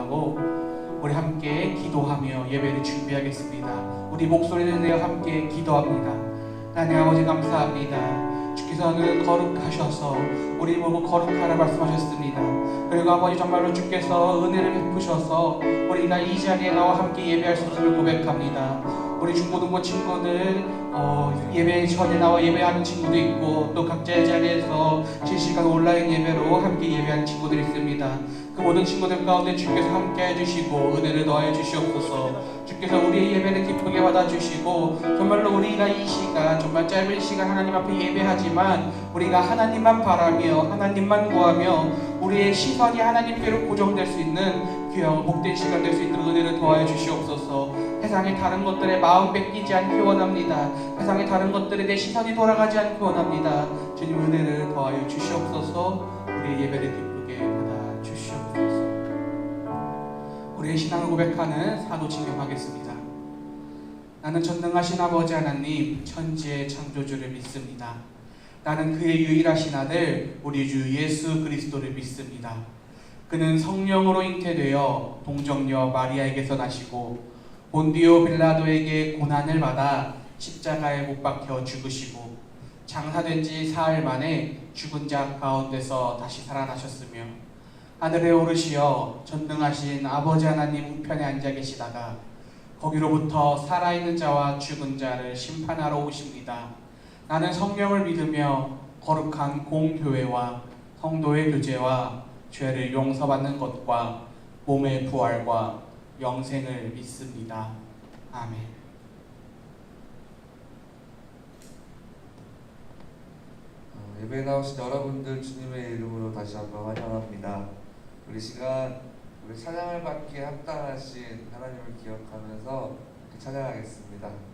찬양하고 우리 함께 기도하며 예배를 준비하겠습니다. 우리 목소리를 내어 함께 기도합니다. 하나님 아버지 감사합니다. 주께서 오늘 거룩하셔서 우리 보고 거룩하라 말씀하셨습니다. 그리고 아버지 정말로 주께서 은혜를 베푸셔서 우리가 이 자리에 나와 함께 예배할 수 있음을 고백합니다. 우리 중고등부 친구들 예배 전에 나와 예배하는 친구도 있고 또 각자의 자리에서 실시간 온라인 예배로 함께 예배하는 친구들이 있습니다. 그 모든 친구들 가운데 주께서 함께 해주시고 은혜를 더해 주시옵소서. 주께서 우리의 예배를 기쁘게 받아주시고 정말로 우리가 이 시간 정말 짧은 시간 하나님 앞에 예배하지만 우리가 하나님만 바라며 하나님만 구하며 우리의 시선이 하나님께로 고정될 수 있는 귀하고 복된 시간 될 수 있도록 은혜를 더하여 주시옵소서. 세상의 다른 것들에 마음 뺏기지 않기 원합니다. 세상의 다른 것들에 내 시선이 돌아가지 않기 원합니다. 주님 은혜를 더하여 주시옵소서. 우리의 예배를 기쁘게 받아 주시옵소서. 우리의 신앙을 고백하는 사도 칭송하겠습니다. 나는 전능하신 아버지 하나님 천지의 창조주를 믿습니다. 나는 그의 유일하신 아들 우리 주 예수 그리스도를 믿습니다. 그는 성령으로 잉태되어 동정녀 마리아에게서 나시고 본디오 빌라도에게 고난을 받아 십자가에 못 박혀 죽으시고 장사된 지 사흘 만에 죽은 자 가운데서 다시 살아나셨으며 하늘에 오르시어 전능하신 아버지 하나님 우편에 앉아 계시다가 거기로부터 살아있는 자와 죽은 자를 심판하러 오십니다. 나는 성령을 믿으며 거룩한 공교회와 성도의 교제와 죄를 용서받는 것과 몸의 부활과 영생을 믿습니다. 아멘. 예배에 나오신 여러분들 주님의 이름으로 다시 한번 환영합니다. 우리 시간 우리 찬양을 받기에 합당하신 하나님을 기억하면서 찬양하겠습니다.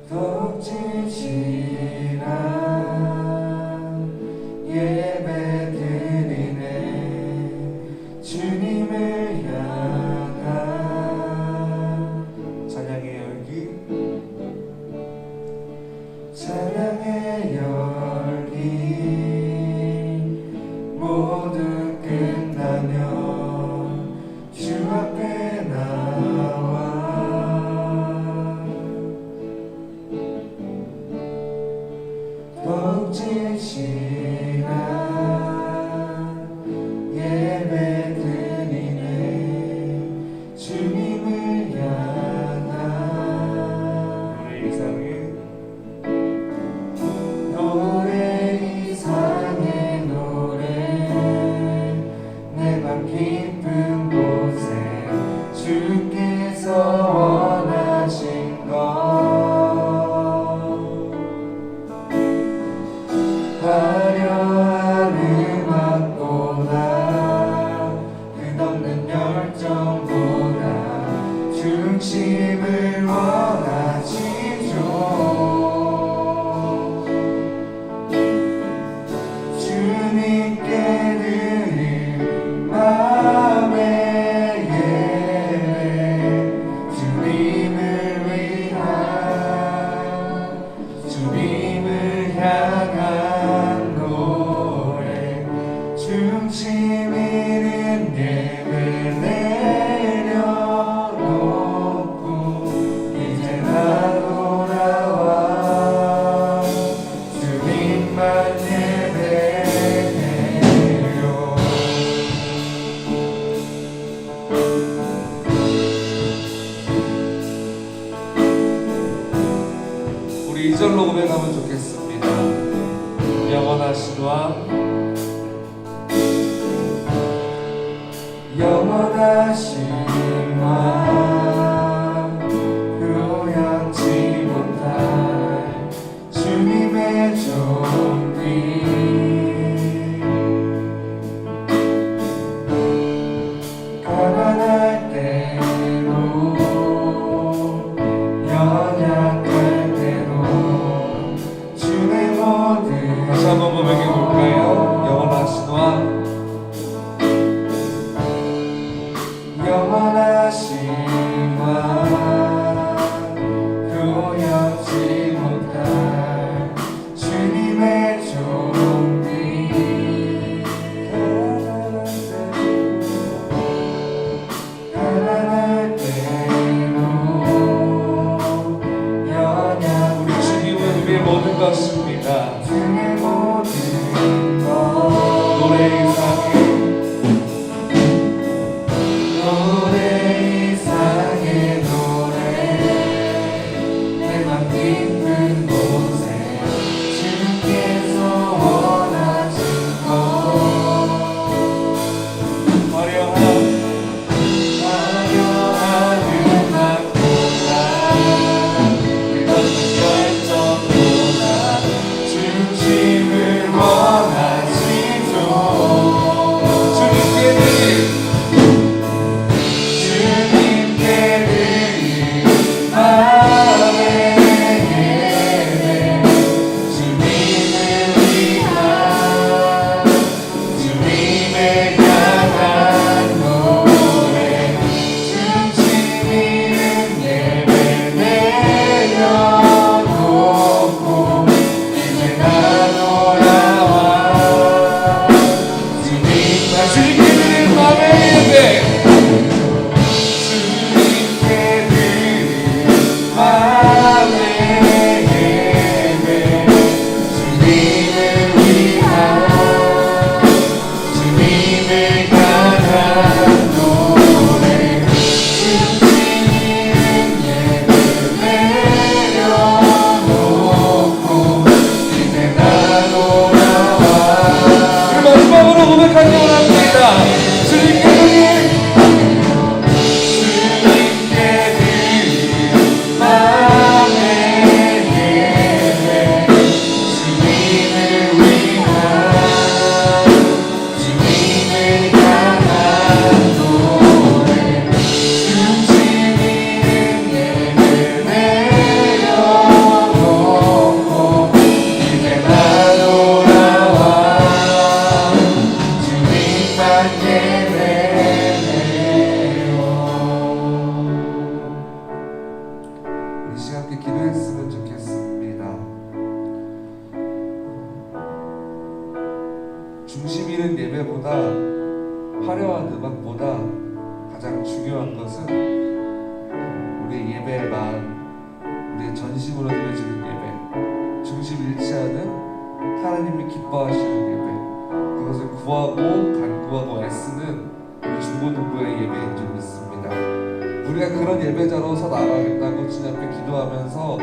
더욱 진실한 예배 드리네 주님을 향한 찬양의 열기 찬양의 열기 모두 끝나면 주 앞에 나와 더욱 진실한 예배 드리네 주님을 향한 노래 이상의 노래 내 맘 깊은 곳에 주께서 원하신 것 화려한 음악보다 끝없는 열정보다 중심을 원하시죠 주님께 드릴 마음의 예배 주님을 위한 주님을 향한 노래 중심 있는 예배 내려놓고 이제 나 돌아와 주님만 예배해요 우리 2절로 고백하면 좋겠습니다. 영원하신 왕 영원하신 왕 표현치 못할 주님의 존귀 가난할 때로 연약할 때로 주의 모든 다시 한번 고백해 볼까요? 영원하신 왕 영원하신 왕 표현치 못할 주님의 존귀 가난할 때로 연약 우리 주님은 우리의 모든 것입니다 주의 모든 것 노래 이상의 노래 이상의 노래 내 맘 깊은 곳에 주께서 원하신 것 화려한 음악보다 끝없는 열정보다 중심을 원하시죠 음악보다 화려한 음악보다 가장 중요한 것은 우리의 예배의 마음, 우리의 전심으로 드려지는 예배, 중심 잃지 않은 하나님이 기뻐하시는 예배, 그것을 구하고 간구하고 애쓰는 우리 중고등부의 예배인 줄 믿습니다. 우리가 그런 예배자로 서 나가겠다고 주님 앞에 기도하면서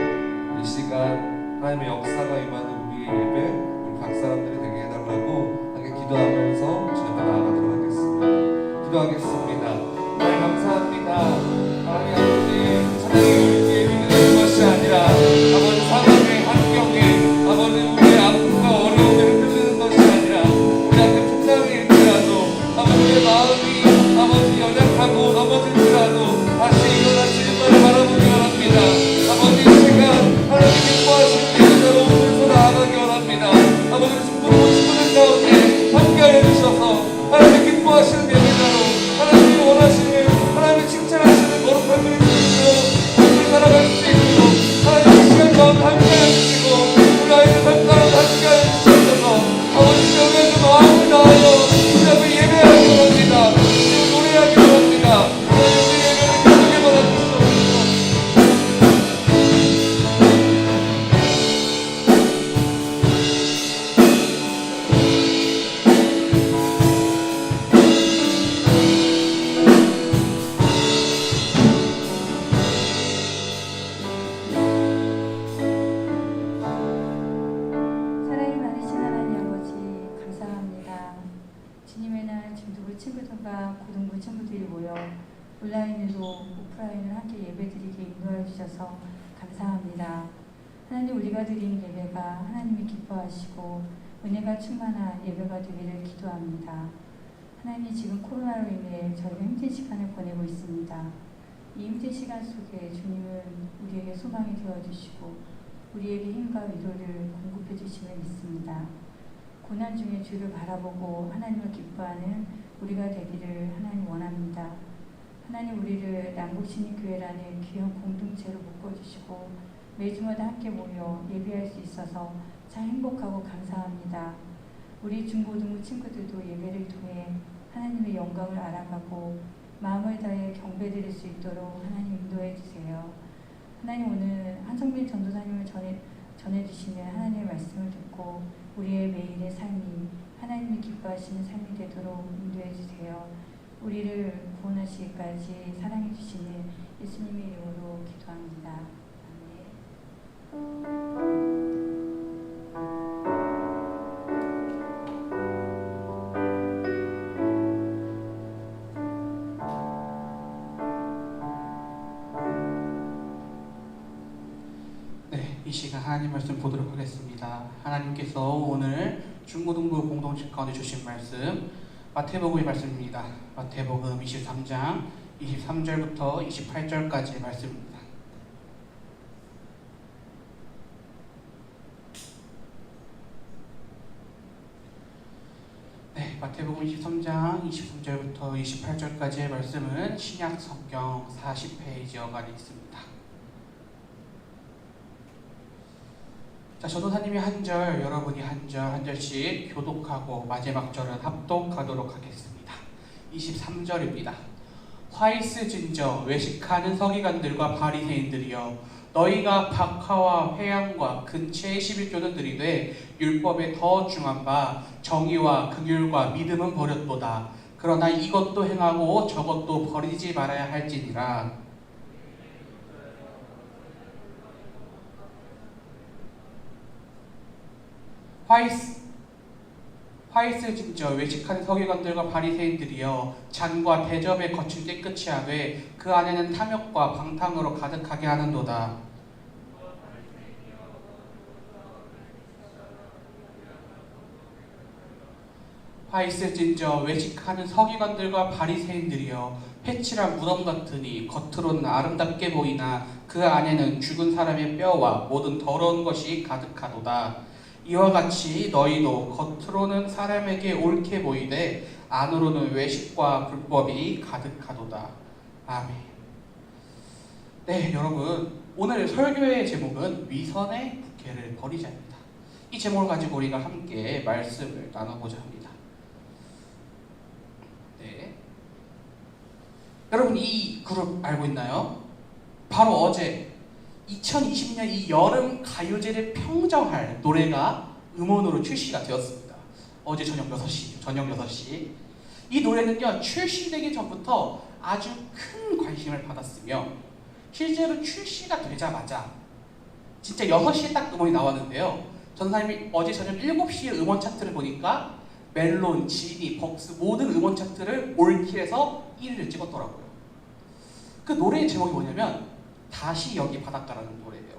이 시간 하나님의 역사가 임하는 우리의 예배, 우리 각 사람들이 되게 해달라고 함께 기도하면서 주님 앞에 나아가도록 하겠습니다. 기도하겠습니다. 하나님 감사합니다. 하나님 아버지, 찬양이 우리에게 있는 것이 아니라 아버지 상황의 환경에 아버지 우리의 아픔과 어려움을 흔들리는 것이 아니라 우리한테 풍랑이 일지라도 아버지의 마음이 아버지 연약하고 넘어질지라도 다시 일어나시는 것을 바라보기 원합니다. 아버지 이 시간 하나님 기뻐하시는 예배자로 오늘서 나아가기 원합니다. 아버지 충분히 친구들 가운데 함께하여 주셔서 하나님 기뻐하시는 예배자로 하나님이 원하시는 하나님이 칭찬하시는 거룩한 그리스도로 우리 살아갈 수 있도록 하나님 이 시간 가운데 함께하여 주시고 우리 아이들 삶 가운데 함께하여 주셔서 아버지 주님의 그 마음을 다하여 우리 앞에 예배하기 원합니다. 노래하기 원합니다. 하나님 우리 예배를 기쁘게 받아주시옵소서. 사랑이 많으신 하나님 아버지 감사합니다. 주님의 날 중등부 친구들과 고등부 친구들이 모여 온라인으로 오프라인을 함께 예배드리게 인도하여 주셔서 감사합니다. 하나님 우리가 드리는 예배가 하나님이 기뻐하시고 은혜가 충만한 예배가 되기를 기도합니다. 하나님 지금 코로나로 인해 저희가 힘든 시간을 보내고 있습니다. 이 힘든 시간 속에 주님은 우리에게 소망이 되어주시고 우리에게 힘과 위로를 공급해 주심을 믿습니다. 고난 중에 주를 바라보고 하나님을 기뻐하는 우리가 되기를 하나님 원합니다. 하나님 우리를 남북신인 교회라는 귀한 공동체로 묶어주시고 매주마다 함께 모여 예배할 수 있어서 참 행복하고 감사합니다. 우리 중고등부 친구들도 예배를 통해 하나님의 영광을 알아가고 마음을 다해 경배드릴 수 있도록 하나님 인도해 주세요. 하나님 오늘 한성민 전도사님을 전해주시는 하나님의 말씀을 듣고 우리의 매일의 삶이 하나님이 기뻐하시는 삶이 되도록 인도해 주세요. 우리를 구원하시기까지 사랑해 주시는 예수님의 이름으로 기도합니다. 아멘. 이 시간 하나님 말씀 보도록 하겠습니다. 하나님께서 오늘 중고등부 공동체 가운데 주신 말씀 마태복음의 말씀입니다. 마태복음 23장 23절부터 28절까지의 말씀입니다. 마태복음 23장 23절부터 28절까지의 말씀은 신약 성경 40페이지여가 있습니다. 자, 전도사님이 한 절, 여러분이 한 절, 한 절씩 교독하고 마지막 절은 합독하도록 하겠습니다. 23절입니다. 화 있으진저 외식하는 서기관들과 바리새인들이여, 너희가 박하와 회양과 근체의 11조는 들이되 율법에 더 중한 바 정의와 긍휼과 믿음은 버렸도다. 그러나 이것도 행하고 저것도 버리지 말아야 할지니라. 화 있으진저 외식하는 서기관들과 바리새인들이여, 잔과 대접의 겉은 깨끗이 하되 그 안에는 탐욕과 방탕으로 가득하게 하는도다. 화 있을진저 외식하는 서기관들과 바리새인들이여, 회칠한 무덤 같으니 겉으로는 아름답게 보이나 그 안에는 죽은 사람의 뼈와 모든 더러운 것이 가득하도다. 이와 같이 너희도 겉으로는 사람에게 옳게 보이되 안으로는 외식과 불법이 가득하도다. 아멘. 네, 여러분, 오늘 설교의 제목은 위선의 부캐를 버리자입니다. 이 제목을 가지고 우리가 함께 말씀을 나눠보자 합니다. 네. 여러분 이 그룹 알고 있나요? 바로 어제 2020년 이 여름 가요제를 평정할 노래가 음원으로 출시가 되었습니다. 어제 저녁 6시. 이 노래는요, 출시되기 전부터 아주 큰 관심을 받았으며 실제로 출시가 되자마자 진짜 6시에 딱 음원이 나왔는데요. 전사님이 어제 저녁 7시에 음원 차트를 보니까 멜론, 지니, 벅스 모든 음원 차트를 올킬해서 1위를 찍었더라고요. 그 노래의 제목이 뭐냐면 다시 여기 바닷가라는 노래예요.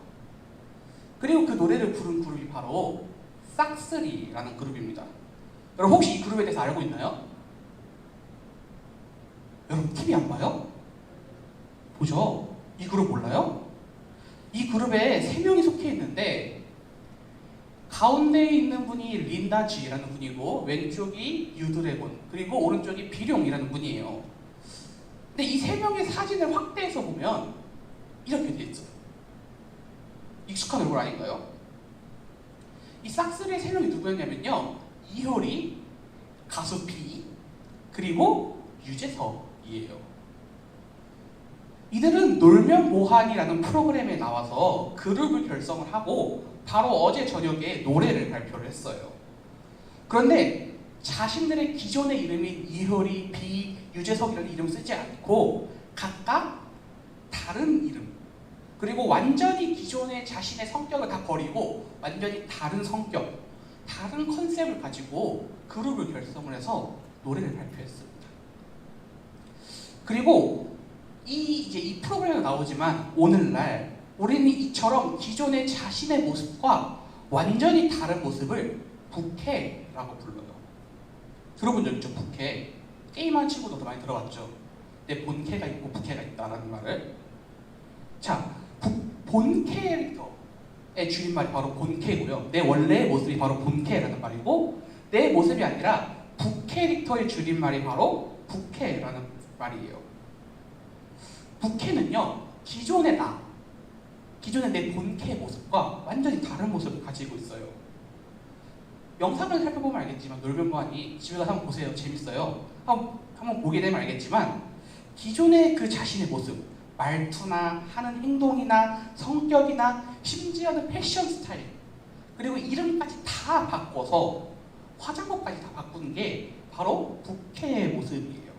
그리고 그 노래를 부른 그룹이 바로 싹쓰리라는 그룹입니다. 여러분 혹시 이 그룹에 대해서 알고 있나요? 여러분 TV 안 봐요? 보죠? 이 그룹 몰라요? 이 그룹에 3명이 속해 있는데 가운데에 있는 분이 린다지라는 분이고 왼쪽이 유드래곤 그리고 오른쪽이 비룡이라는 분이에요. 근데 이 3명의 사진을 확대해서 보면 이렇게 돼 있어요. 익숙한 얼굴 아닌가요? 이 싹쓰리의 3명이 누구였냐면요, 이효리, 가수 비, 그리고 유재석이에요. 이들은 놀면 뭐하니라는 프로그램에 나와서 그룹을 결성을 하고 바로 어제 저녁에 노래를 발표를 했어요. 그런데 자신들의 기존의 이름인 이효리, 비, 유재석이라는 이름을 쓰지 않고 각각 다른 이름, 그리고 완전히 기존의 자신의 성격을 다 버리고 완전히 다른 성격, 다른 컨셉을 가지고 그룹을 결성을 해서 노래를 발표했습니다. 그리고 이 프로그램에 나오지만 오늘날 우리는 이처럼 기존의 자신의 모습과 완전히 다른 모습을 부캐라고 불러요. 들어본 적 있죠? 부캐. 게임하는 친구들도 많이 들어봤죠? 내 본캐가 있고 부캐가 있다라는 말을. 자, 본 캐릭터의 줄임말이 바로 본캐고요. 내 원래의 모습이 바로 본캐라는 말이고 내 모습이 아니라 부캐릭터의 줄임말이 바로 부캐라는 말이에요. 부캐는요, 기존의 내 본캐 모습과 완전히 다른 모습을 가지고 있어요. 영상을 살펴보면 알겠지만 놀면 뭐하니 집에서 한번 보세요. 재밌어요. 한번 보게 되면 알겠지만 기존의 그 자신의 모습, 말투나 하는 행동이나 성격이나 심지어는 패션 스타일 그리고 이름까지 다 바꿔서 화장법까지 다 바꾸는 게 바로 부캐의 모습이에요.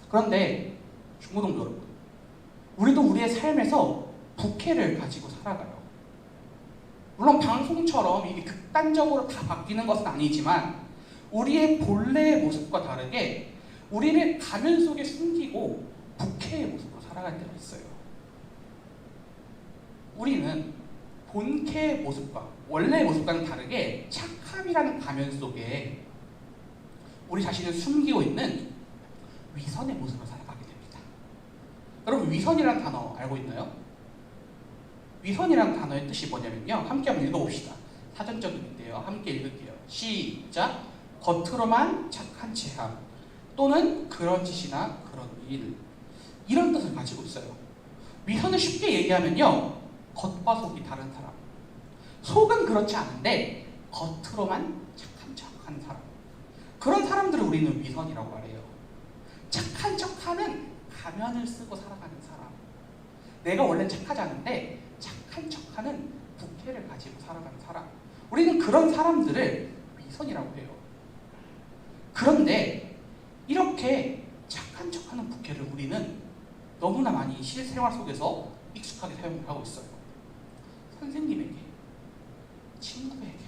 그런데 중고등부 여러분, 우리도 우리의 삶에서 부캐를 가지고 살아가요. 물론 방송처럼 이게 극단적으로 다 바뀌는 것은 아니지만 우리의 본래의 모습과 다르게 우리를 가면 속에 숨기고 부캐의 모습으로 살아갈 때가 있어요. 우리는 본캐의 모습과 원래의 모습과는 다르게 착함이라는 가면 속에 우리 자신을 숨기고 있는 위선의 모습을 살아가게 됩니다. 여러분 위선이라는 단어 알고 있나요? 위선이라는 단어의 뜻이 뭐냐면요, 함께 한번 읽어봅시다. 사전적인데요. 함께 읽을게요. 시작. 겉으로만 착한 체함 또는 그런 짓이나 그런 일, 이런 뜻을 가지고 있어요. 위선을 쉽게 얘기하면요, 겉과 속이 다른 사람. 속은 그렇지 않은데 겉으로만 착한 척하는 사람. 그런 사람들을 우리는 위선이라고 말해요. 착한 척하는 가면을 쓰고 살아가는 사람. 내가 원래 착하지 않은데 착한 척하는 부캐를 가지고 살아가는 사람. 우리는 그런 사람들을 위선이라고 해요. 그런데 이렇게 착한 척하는 부캐를 우리는 너무나 많이 실생활 속에서 익숙하게 사용을 하고 있어요. 선생님에게, 친구에게,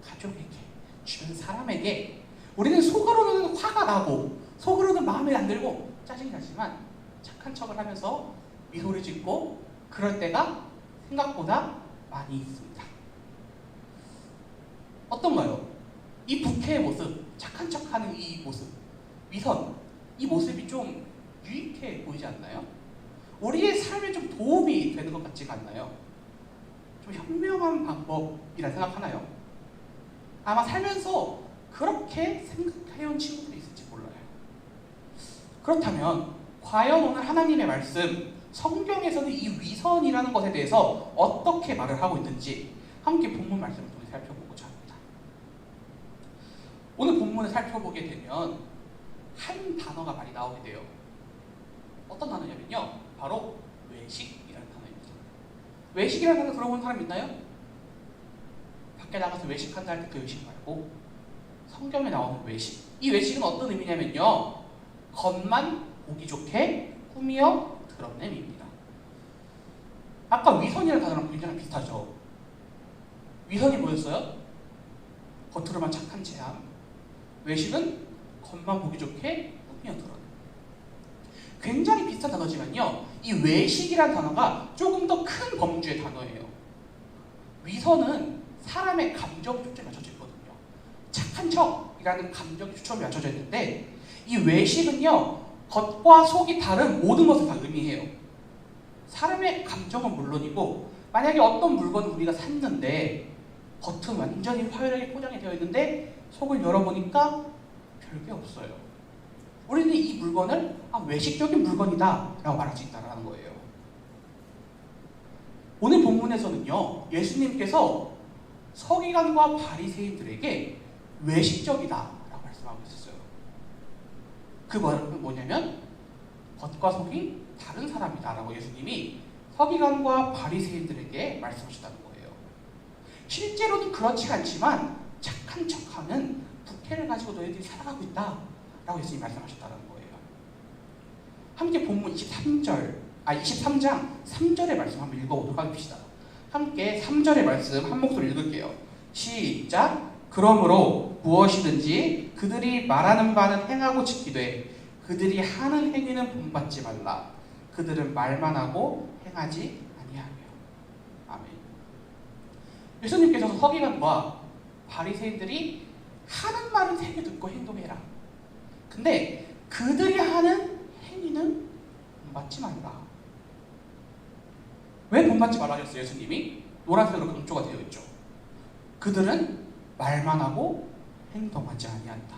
가족에게, 주변 사람에게 우리는 속으로는 화가 나고 속으로는 마음에 안 들고 짜증이 나지만 착한 척을 하면서 미소를 짓고 그럴 때가 생각보다 많이 있습니다. 어떤가요? 이 부캐의 모습, 착한 척하는 이 모습, 위선, 이 모습이 좀 유익해 보이지 않나요? 우리의 삶에 좀 도움이 되는 것 같지가 않나요? 좀 현명한 방법이라 생각하나요? 아마 살면서 그렇게 생각해온 친구들이 있을지 몰라요. 그렇다면 과연 오늘 하나님의 말씀, 성경에서는 이 위선이라는 것에 대해서 어떻게 말을 하고 있는지 함께 본문 말씀을 통해 살펴보고자 합니다. 오늘 본문을 살펴보게 되면 한 단어가 많이 나오게 돼요. 어떤 단어냐면요, 바로 외식이라는 단어입니다. 외식이라는 단어 들어본 사람 있나요? 밖에 나가서 외식한다 할 때 그 외식 말고 성경에 나오는 외식. 이 외식은 어떤 의미냐면요, 겉만 보기 좋게 꾸미어 드러냄입니다. 아까 위선이라는 단어랑 굉장히 비슷하죠. 위선이 뭐였어요? 겉으로만 착한 체함. 외식은 겉만 보기 좋게 꾸미어 드러냄. 굉장히 비슷한 단어지만요, 이 외식이라는 단어가 조금 더 큰 범주의 단어예요. 위선은 사람의 감정에 초점이 맞춰져 있거든요. 착한 척이라는 감정에 초점이 맞춰져 있는데, 이 외식은요, 겉과 속이 다른 모든 것을 다 의미해요. 사람의 감정은 물론이고, 만약에 어떤 물건을 우리가 샀는데 겉은 완전히 화려하게 포장이 되어 있는데 속을 열어보니까 별게 없어요. 우리는 이 물건을 외식적인 물건이다 라고 말할 수 있다는 거예요. 오늘 본문에서는요, 예수님께서 서기관과 바리새인들에게 외식적이다 라고 말씀하고 있었어요. 그 뭐냐면 겉과 속이 다른 사람이다 라고 예수님이 서기관과 바리새인들에게 말씀하셨다는 거예요. 실제로는 그렇지 않지만 착한 척하는 부캐를 가지고 너희들이 살아가고 있다 라고 예수님이 말씀하셨다는 거예요. 함께 본문 23장 3절의 말씀 한번 읽어보도록 하겠습니다. 함께 3절의 말씀 한 목소리 읽을게요. 시작. 그러므로 무엇이든지 그들이 말하는 바는 행하고 지키되 그들이 하는 행위는 본받지 말라. 그들은 말만 하고 행하지 아니하며. 아멘. 예수님께서 서기관과 바리새인들이 하는 말은 새겨 듣고 행동해라. 근데 그들이 하는 행위는 본받지 말라. 왜 본받지 말라 하셨어요? 예수님이 노란색으로 강조가 되어 있죠. 그들은 말만 하고 행동하지 아니한다.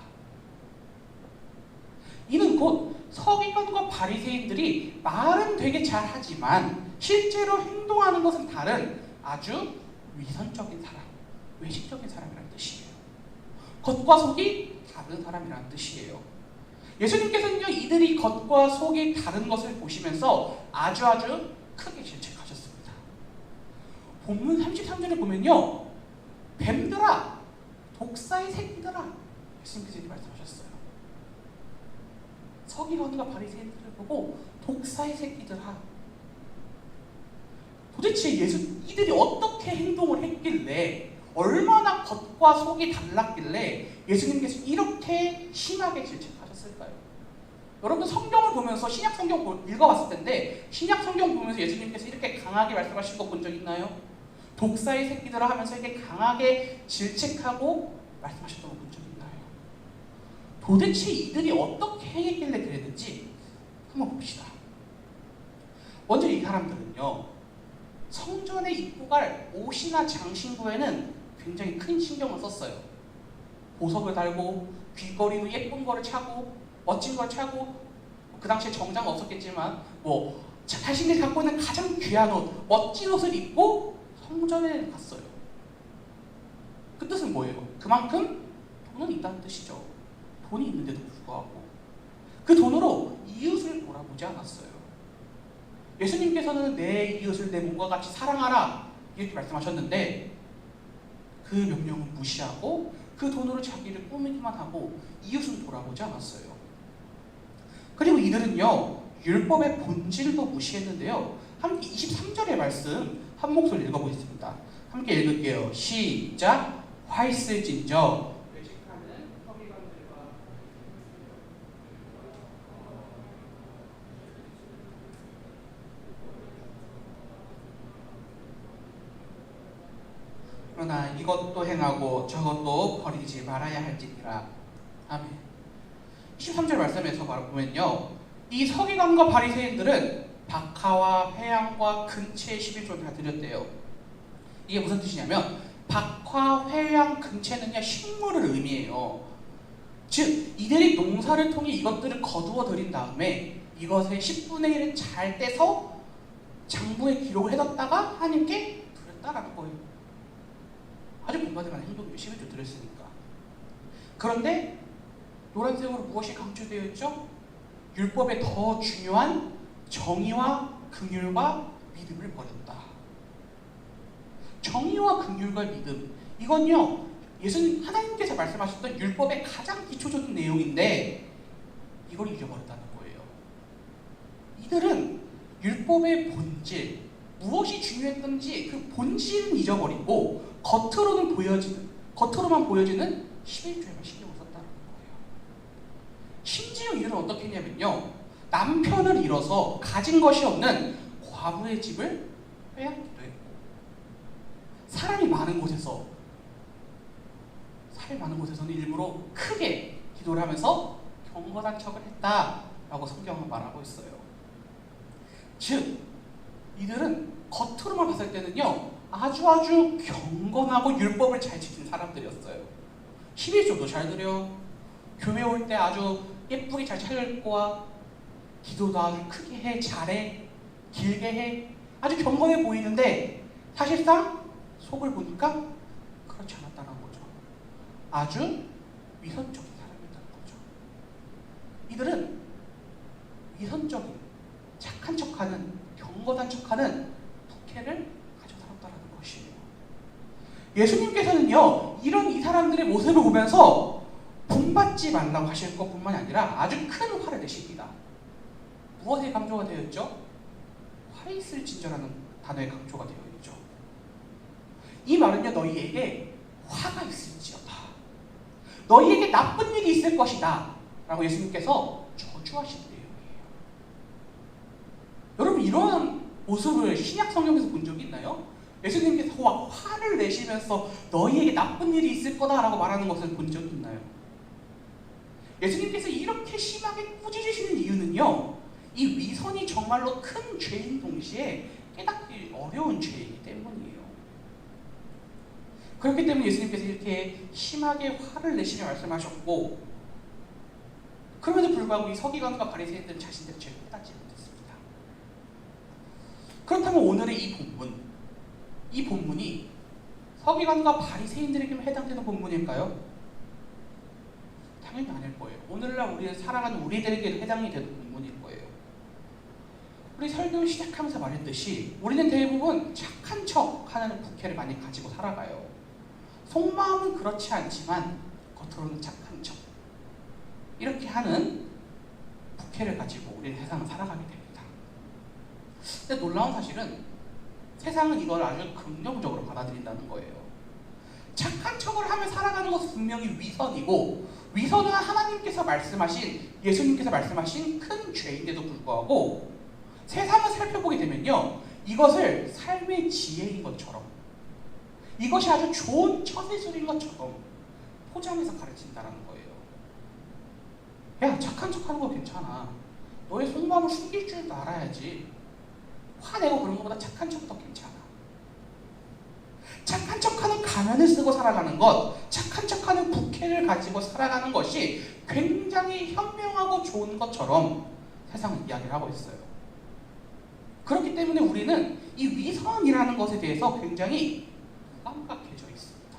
이는 곧 서기관과 바리새인들이 말은 되게 잘하지만 실제로 행동하는 것은 다른 아주 위선적인 사람, 외식적인 사람이라는 뜻이에요. 겉과 속이 다른 사람이라는 뜻이에요. 예수님께서는요, 이들이 겉과 속이 다른 것을 보시면서 아주 크게 질책하셨습니다. 본문 33절에 보면요, 뱀들아, 독사의 새끼들아, 예수님께서 이렇게 말씀하셨어요. 서기관과 바리새인들을 보고 독사의 새끼들아. 도대체 이들이 어떻게 행동을 했길래, 얼마나 겉과 속이 달랐길래 예수님께서 이렇게 심하게 질책하셨을까요? 여러분, 성경을 보면서 신약 성경 읽어봤을 텐데 신약 성경 보면서 예수님께서 이렇게 강하게 말씀하신 거 본 적 있나요? 독사의 새끼들아 하면서 이렇게 강하게 질책하고 말씀하셨던 거 본 적 있나요? 도대체 이들이 어떻게 행했길래 그랬는지 한번 봅시다. 먼저 이 사람들은요, 성전에 입고 갈 옷이나 장신구에는 굉장히 큰 신경을 썼어요. 보석을 달고 귀걸이도 예쁜 거를 차고 멋진 걸 차고, 그 당시에 정장 없었겠지만 자신들이 갖고 있는 가장 귀한 옷, 멋진 옷을 입고 성전에 갔어요. 그 뜻은 뭐예요? 그만큼 돈은 있다는 뜻이죠. 돈이 있는데도 불구하고 그 돈으로 이웃을 돌아보지 않았어요. 예수님께서는 내 이웃을 내 몸과 같이 사랑하라 이렇게 말씀하셨는데 그 명령은 무시하고 그 돈으로 자기를 꾸미기만 하고 이웃은 돌아보지 않았어요. 그리고 이들은요, 율법의 본질도 무시했는데요. 함께 23절의 말씀 한 목소리 읽어보겠습니다. 함께 읽을게요. 시작. 화 있을진저 외식하는 서기관들과 그러나 이것도 행하고 저것도 버리지 말아야 할지니라. 아멘. 13절 말씀에서 보면요, 이 서기관과 바리새인들은 박하와 회양과 근채의 11조를 다 드렸대요. 이게 무슨 뜻이냐면 박하, 회양, 근채는요, 식물을 의미해요. 즉 이들이 농사를 통해 이것들을 거두어 들인 다음에 이것의 10분의 1을 잘 떼서 장부에 기록을 해뒀다가 하나님께 드렸다라는 거예요. 아주 본받을 만한 행동이에요. 11조 드렸으니까. 그런데 노란색으로 무엇이 강조되어 있죠? 율법에 더 중요한 정의와 긍휼과 믿음을 버렸다. 정의와 긍휼과 믿음, 이건요 예수님 하나님께서 말씀하셨던 율법의 가장 기초적인 내용인데 이걸 잊어버렸다는 거예요. 이들은 율법의 본질, 무엇이 중요했던지 그 본질은 잊어버리고 겉으로만 보여지는 11조에만 신경을 썼다는 거예요. 심지어 이들은 어떻게 했냐면요, 남편을 잃어서 가진 것이 없는 과부의 집을 빼앗기도 했고, 사람이 많은 곳에서는 일부러 크게 기도를 하면서 경건한 척을 했다라고 성경은 말하고 있어요. 즉 이들은 겉으로만 봤을 때는요 아주 경건하고 율법을 잘 지킨 사람들이었어요. 11조도 잘 드려, 교회 올 때 아주 예쁘게 잘 차려입고, 기도도 아주 크게 해, 잘해, 길게 해, 아주 경건해 보이는데 사실상 속을 보니까 그렇지 않았다는 거죠. 아주 위선적인 사람이었다는 거죠. 이들은 위선적인, 착한 척하는, 경건한 척하는 부캐를 가지고 살았다는 것이에요. 예수님께서는요 이런 이 사람들의 모습을 보면서 본받지 말라고 하실 것뿐만 아니라 아주 큰 화를 내십니다. 무엇에 강조가 되어 있죠? 화에 있을 진저라는 단어에 강조가 되어 있죠. 이 말은요 너희에게 화가 있을지어다, 너희에게 나쁜 일이 있을 것이다 라고 예수님께서 저주하신 내용이에요. 여러분 이런 모습을 신약 성경에서 본 적이 있나요? 예수님께서 화를 내시면서 너희에게 나쁜 일이 있을 거다라고 말하는 것을 본 적이 있나요? 예수님께서 이렇게 심하게 꾸짖으시는 이유는요 이 위선이 정말로 큰 죄인 동시에 깨닫기 어려운 죄이기 때문이에요. 그렇기 때문에 예수님께서 이렇게 심하게 화를 내시며 말씀하셨고, 그럼에도 불구하고 이 서기관과 바리새인들은 자신들의 죄를 깨닫지 못했습니다. 그렇다면 오늘의 이 본문이 서기관과 바리새인들에게만 해당되는 본문일까요? 당연히 아닐 거예요. 오늘날 우리를 살아가는 우리들에게 해당이 되는 본문일 거예요. 우리 설교 시작하면서 말했듯이 우리는 대부분 착한 척하는 부캐를 많이 가지고 살아가요. 속마음은 그렇지 않지만 겉으로는 착한 척, 이렇게 하는 부캐를 가지고 우리는 세상을 살아가게 됩니다. 근데 놀라운 사실은 세상은 이걸 아주 긍정적으로 받아들인다는 거예요. 착한 척을 하며 살아가는 것은 분명히 위선이고, 위선은 하나님께서 말씀하신, 예수님께서 말씀하신 큰 죄인데도 불구하고 세상을 살펴보게 되면요 이것을 삶의 지혜인 것처럼, 이것이 아주 좋은 처세술인 것처럼 포장해서 가르친다는 거예요. 야, 착한 척하는 거 괜찮아, 너의 속마음을 숨길 줄 알아야지, 화내고 그런 것보다 착한 척이 더 괜찮아. 착한 척하는 가면을 쓰고 살아가는 것, 착한 척하는 부캐를 가지고 살아가는 것이 굉장히 현명하고 좋은 것처럼 세상은 이야기를 하고 있어요. 그렇기 때문에 우리는 이 위선이라는 것에 대해서 굉장히 무감각해져 있습니다.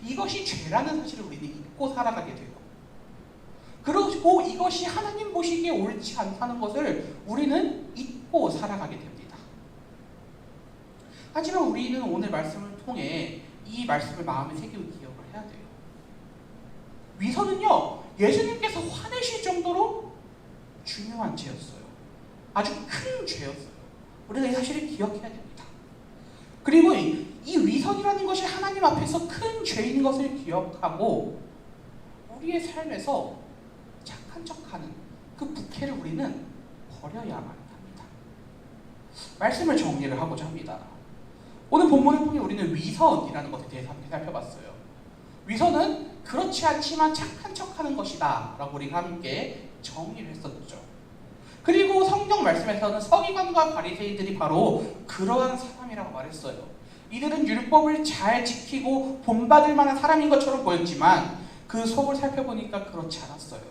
이것이 죄라는 사실을 우리는 잊고 살아가게 돼요. 그리고 이것이 하나님 보시기에 옳지 않다는 것을 우리는 잊고 살아가게 됩니다. 하지만 우리는 오늘 말씀을 통해 이 말씀을 마음에 새기고 기억을 해야 돼요. 위선은요 예수님께서 화내실 정도로 중요한 죄였어요. 아주 큰 죄였어요. 우리가 이 사실을 기억해야 됩니다. 그리고 이 위선이라는 것이 하나님 앞에서 큰 죄인 것을 기억하고 우리의 삶에서 착한 척하는 그 부캐를 우리는 버려야만 합니다. 말씀을 정리를 하고자 합니다. 오늘 본문을 통해 우리는 위선이라는 것에 대해서 함께 살펴봤어요. 위선은 그렇지 않지만 착한 척하는 것이다 라고 우리가 함께 정리를 했었죠. 그리고 성경 말씀에서는 서기관과 바리새인들이 바로 그러한 사람이라고 말했어요. 이들은 율법을 잘 지키고 본받을 만한 사람인 것처럼 보였지만 그 속을 살펴보니까 그렇지 않았어요.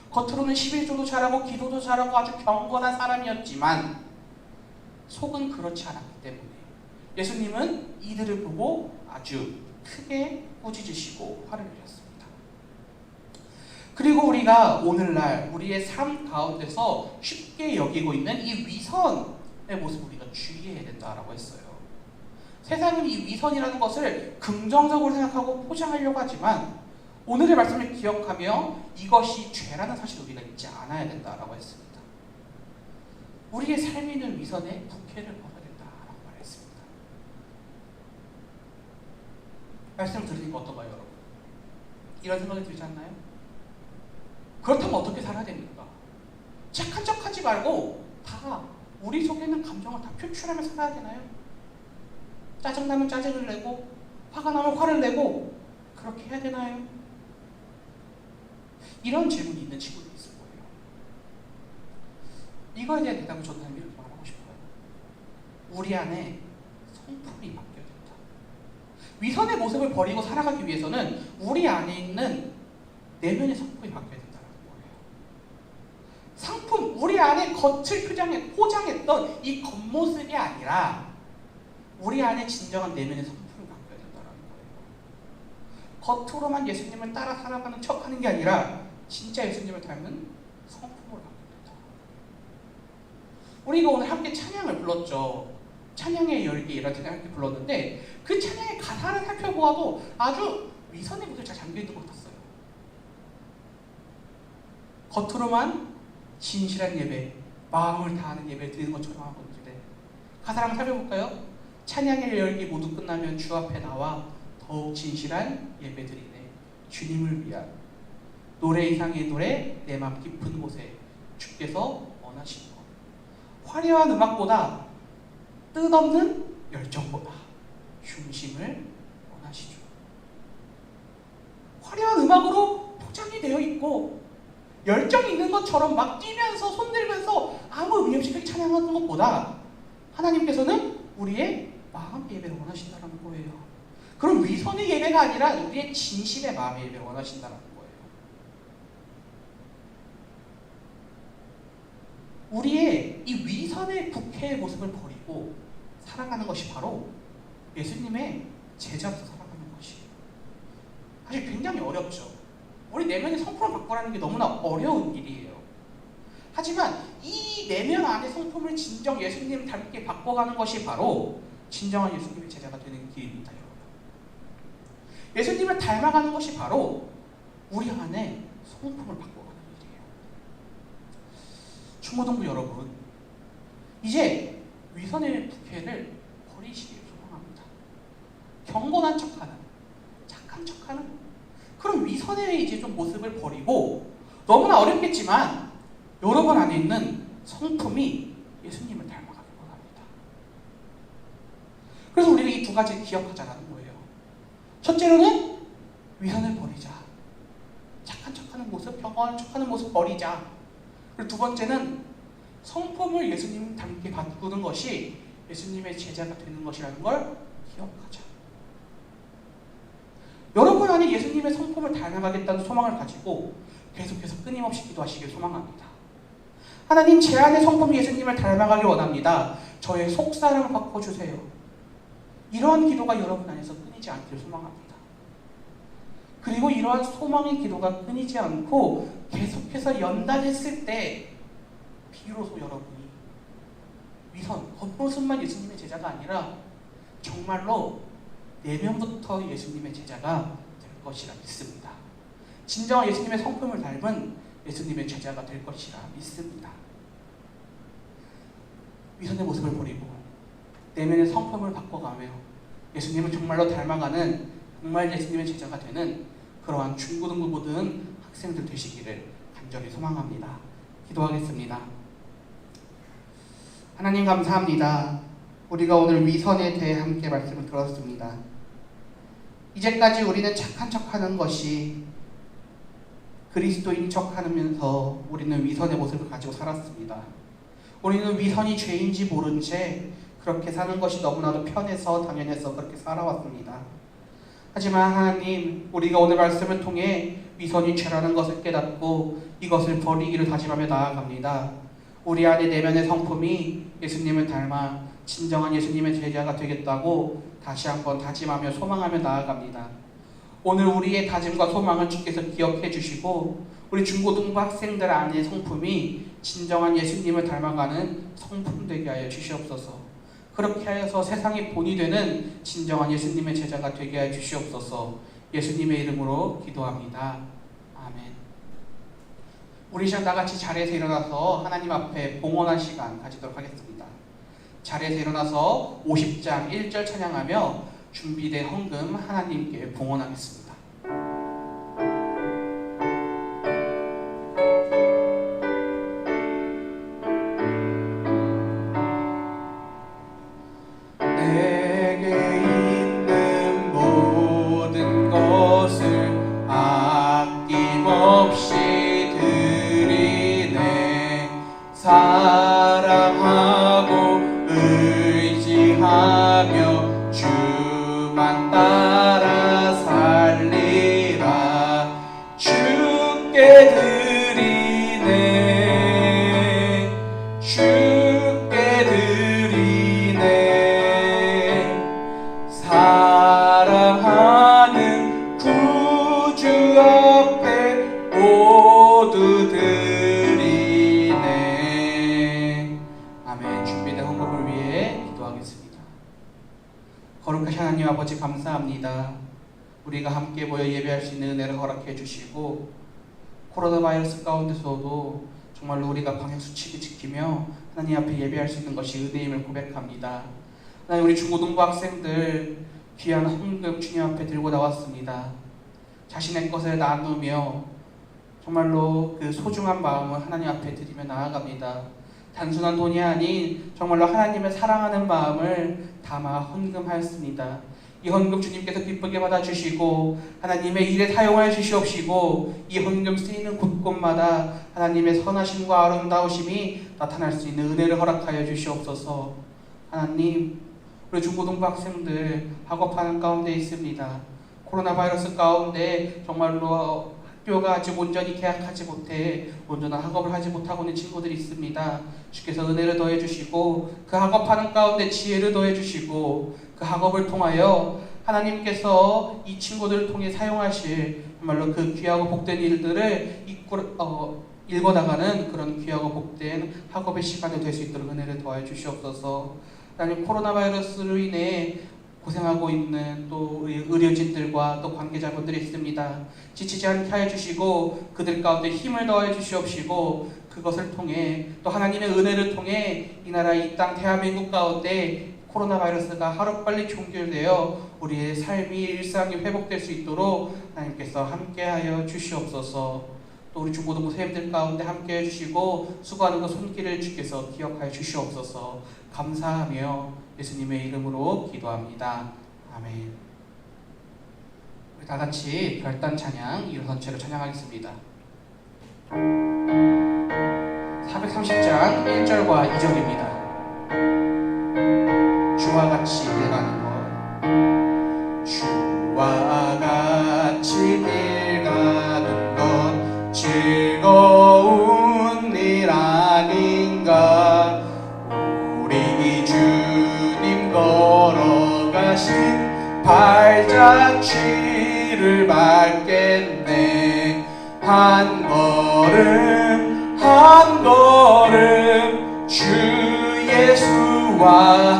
겉으로는 11조도 잘하고 기도도 잘하고 아주 경건한 사람이었지만 속은 그렇지 않았기 때문에 예수님은 이들을 보고 아주 크게 꾸짖으시고 화를 내셨습니다. 그리고 우리가 오늘날 우리의 삶 가운데서 쉽게 여기고 있는 이 위선의 모습을 우리가 주의해야 된다라고 했어요. 세상은 이 위선이라는 것을 긍정적으로 생각하고 포장하려고 하지만 오늘의 말씀을 기억하며 이것이 죄라는 사실을 우리가 잊지 않아야 된다라고 했습니다. 우리의 삶에 있는 위선에 국회를 걸어야 된다라고 말했습니다. 말씀 들으니까 어떤가요, 여러분? 이런 생각이 들지 않나요? 그렇다면 어떻게 살아야 됩니까? 착한 척하지 말고 다 우리 속에 있는 감정을 다 표출하며 살아야 되나요? 짜증나면 짜증을 내고 화가 나면 화를 내고 그렇게 해야 되나요? 이런 질문이 있는 친구들이 있을 거예요. 이거에 대한 대답을 저는 이렇게 말하고 싶어요. 우리 안에 성품이 바뀌어야 된다. 위선의 모습을 버리고 살아가기 위해서는 우리 안에 있는 내면의 성품이 바뀌어야 된다는 거예요. 상품, 우리 안에 겉을 포장했던 이 겉모습이 아니라 우리 안에 진정한 내면의 성품이 바뀌어야 된다는 거예요. 겉으로만 예수님을 따라 살아가는 척하는 게 아니라 진짜 예수님을 닮은 성품으로 바뀌어야 된다. 우리가 오늘 함께 찬양을 불렀죠. 찬양의 열기라는 찬양을 함께 불렀는데 그 찬양의 가사를 살펴보아도 아주 위선의 모습이 잘 잠겨있는 것 같았어요. 겉으로만 진실한 예배, 마음을 다하는 예배를 드리는 것처럼 하고 있는데 가사를 한번 살펴볼까요? 찬양의 열기 모두 끝나면 주 앞에 나와 더욱 진실한 예배 드리네. 주님을 위한 노래 이상의 노래 내 맘 깊은 곳에 주께서 원하시는 것. 화려한 음악보다 뜻없는 열정보다 중심을 원하시죠. 화려한 음악으로 포장이 되어 있고 열정이 있는 것처럼 막 뛰면서 손들면서 아무 의미 없이 그렇게 찬양하는 것보다 하나님께서는 우리의 마음의 예배를 원하신다는 거예요. 그럼 위선의 예배가 아니라 우리의 진실의 마음의 예배를 원하신다는 거예요. 우리의 이 위선의 국회의 모습을 버리고 살아가는 것이 바로 예수님의 제자로서 살아가는 것이에요. 사실 굉장히 어렵죠. 우리 내면의 성품을 바꾸라는 게 너무나 어려운 일이에요. 하지만 이 내면 안의 성품을 진정 예수님 닮게 바꿔가는 것이 바로 진정한 예수님의 제자가 되는 길입니다, 여러분. 예수님을 닮아가는 것이 바로 우리 안에 성품을 바꿔가는 일이에요. 충무동부 여러분, 이제 위선의 부캐를 버리시길 소망합니다. 경건한 척하는, 착한 척하는 그런 위선의 이제 좀 모습을 버리고 너무나 어렵겠지만 여러분 안에 있는 성품이 예수님을 닮아가길 원합니다. 그래서 우리가 이 두 가지를 기억하자는 거예요. 첫째로는 위선을 버리자. 착한 척하는 모습, 경건한 척하는 모습 버리자. 그리고 두 번째는 성품을 예수님 닮게 바꾸는 것이 예수님의 제자가 되는 것이라는 걸 기억하자. 여러분 안에 예수님의 성품을 닮아가겠다는 소망을 가지고 계속해서 끊임없이 기도하시길 소망합니다. 하나님, 제 안의 성품이 예수님을 닮아가길 원합니다. 저의 속사람을 바꿔주세요. 이러한 기도가 여러분 안에서 끊이지 않기를 소망합니다. 그리고 이러한 소망의 기도가 끊이지 않고 계속해서 연단했을 때 비로소 여러분이 위선, 겉모습만 예수님의 제자가 아니라 정말로 내면부터 예수님의 제자가 될 것이라 믿습니다. 진정한 예수님의 성품을 닮은 예수님의 제자가 될 것이라 믿습니다. 위선의 모습을 버리고 내면의 성품을 바꿔가며 예수님을 정말로 닮아가는 정말 예수님의 제자가 되는 그러한 중고등부 모든 학생들 되시기를 간절히 소망합니다. 기도하겠습니다. 하나님 감사합니다. 우리가 오늘 위선에 대해 함께 말씀을 들었습니다. 이제까지 우리는 착한 척하는 것이 그리스도인 척하면서 우리는 위선의 모습을 가지고 살았습니다. 우리는 위선이 죄인지 모른 채 그렇게 사는 것이 너무나도 편해서 당연해서 그렇게 살아왔습니다. 하지만 하나님, 우리가 오늘 말씀을 통해 위선이 죄라는 것을 깨닫고 이것을 버리기를 다짐하며 나아갑니다. 우리 안에 내면의 성품이 예수님을 닮아 진정한 예수님의 제자가 되겠다고 다시 한번 다짐하며 소망하며 나아갑니다. 오늘 우리의 다짐과 소망을 주께서 기억해 주시고 우리 중고등부 학생들 안의 성품이 진정한 예수님을 닮아가는 성품 되게 하여 주시옵소서. 그렇게 하여서 세상의 본이 되는 진정한 예수님의 제자가 되게 하여 주시옵소서. 예수님의 이름으로 기도합니다. 아멘. 우리 시간 다같이 자리에서 일어나서 하나님 앞에 봉헌한 시간 가지도록 하겠습니다. 자리에서 일어나서 50장 1절 찬양하며 준비된 헌금 하나님께 봉헌하겠습니다. 내게 있는 모든 것을 아낌없이 드리네. 사랑하고 의지하며 주만 따라 살리라. 주께 드리네. 주께 드리네. 사랑하는 구주 앞에 모두 드리네. 아멘. 준비된 헌금을 위해 기도하겠습니다. 거룩하신 하나님 아버지 감사합니다. 우리가 함께 모여 예배할 수 있는 은혜를 허락해 주시고 코로나 바이러스 가운데서도 정말로 우리가 방역수칙을 지키며 하나님 앞에 예배할 수 있는 것이 은혜임을 고백합니다. 하나님, 우리 중고등부 학생들 귀한 헌금 주님 앞에 들고 나왔습니다. 자신의 것을 나누며 정말로 그 소중한 마음을 하나님 앞에 드리며 나아갑니다. 단순한 돈이 아닌 정말로 하나님을 사랑하는 마음을 담아 헌금하였습니다. 이 헌금 주님께서 기쁘게 받아주시고 하나님의 일에 사용하여 주시옵시고 이 헌금 쓰이는 곳곳마다 하나님의 선하심과 아름다우심이 나타날 수 있는 은혜를 허락하여 주시옵소서. 하나님, 우리 중고등부 학생들 학업하는 가운데 있습니다. 코로나 바이러스 가운데 정말로 학교가 아직 온전히 개학하지 못해 온전한 학업을 하지 못하고 있는 친구들이 있습니다. 주께서 은혜를 더해 주시고 그 학업하는 가운데 지혜를 더해 주시고 그 학업을 통하여 하나님께서 이 친구들을 통해 사용하실 정말로 그 귀하고 복된 일들을 읽어나가는 그런 귀하고 복된 학업의 시간이 될 수 있도록 은혜를 더해 주시옵소서. 하나님, 코로나 바이러스로 인해 고생하고 있는 또 의료진들과 또 관계자분들이 있습니다. 지치지 않게 하여 주시고 그들 가운데 힘을 더해 주시옵시고 그것을 통해 또 하나님의 은혜를 통해 이 나라 이 땅 대한민국 가운데 코로나 바이러스가 하루빨리 종결되어 우리의 삶이 일상이 회복될 수 있도록 하나님께서 함께하여 주시옵소서. 또 우리 중고등부 선생님들 가운데 함께해 주시고 수고하는 그 손길을 주께서 기억하여 주시옵소서. 감사하며 예수님의 이름으로 기도합니다. 아멘. 우리 다 같이 별단 찬양 이루 전체로 찬양하겠습니다. 430장 1절과 2절입니다. 주와 같이 길 가는 것. 주와 같이 길 가는 것 즐거운 일 아닌가. 우리 주님 걸어가신 발자취를 밟겠네. 한 걸음 한 걸음 주 예수와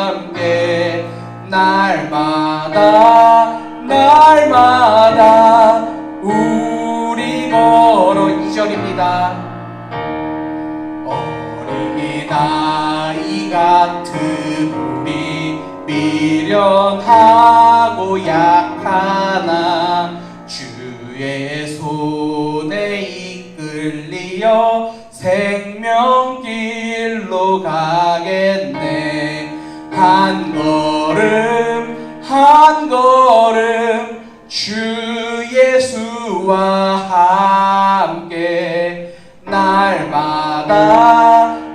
함께 날마다 날마다 우리 걸어. 2절입니다. 어린아이 같은 우리 미련하고 약하나 주의 손에 이끌리어 생명길로 가겠네. 한 걸음 한 걸음 주 예수와 함께 날마다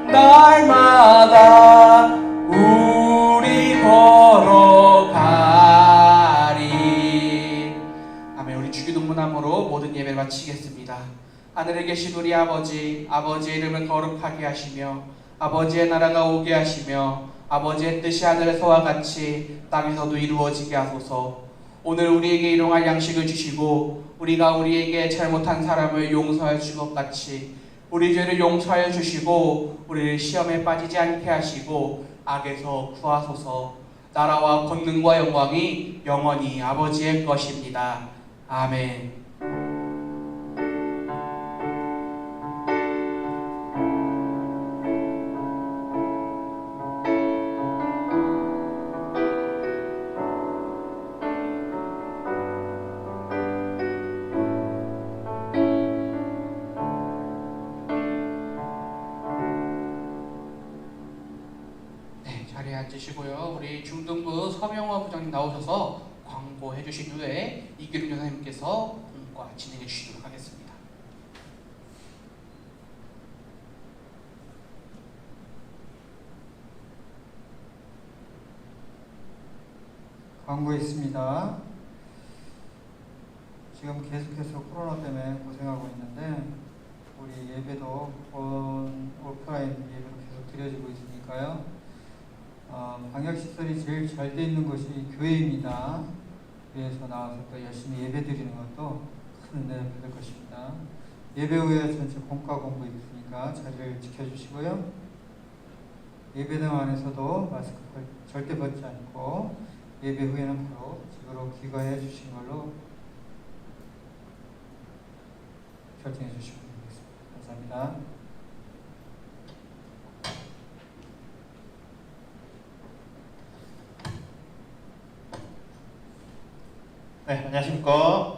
날마다 우리 걸어가리. 아멘. 우리 주기도문함으로 모든 예배를 마치겠습니다. 하늘에 계신 우리 아버지, 아버지의 이름을 거룩하게 하시며 아버지의 나라가 오게 하시며 아버지의 뜻이 하늘에서와 같이 땅에서도 이루어지게 하소서. 오늘 우리에게 일용할 양식을 주시고 우리가 우리에게 잘못한 사람을 용서할 것 같이 우리 죄를 용서하여 주시고 우리를 시험에 빠지지 않게 하시고 악에서 구하소서. 나라와 권능과 영광이 영원히 아버지의 것입니다. 아멘. 자리에 앉으시고요. 우리 중등부 서명화 부장님 나오셔서 광고해 주신 후에 이기룡 전사님께서 공과 진행해 주시도록 하겠습니다. 광고했습니다. 지금 계속해서 코로나 때문에 고생하고 있는데 우리 예배도 오프라인 예배로 계속 드려지고 있으니까요. 방역시설이 제일 잘 돼 있는 것이 교회입니다. 교회에서 나와서 또 열심히 예배 드리는 것도 큰 은혜를 받을 것입니다. 예배 후에 전체 공과 공부 있으니까 자리를 지켜주시고요. 예배당 안에서도 마스크 절대 벗지 않고 예배 후에는 바로 집으로 귀가해 주신 걸로 결정해 주시면 되겠습니다. 감사합니다. 네, 안녕하십니까.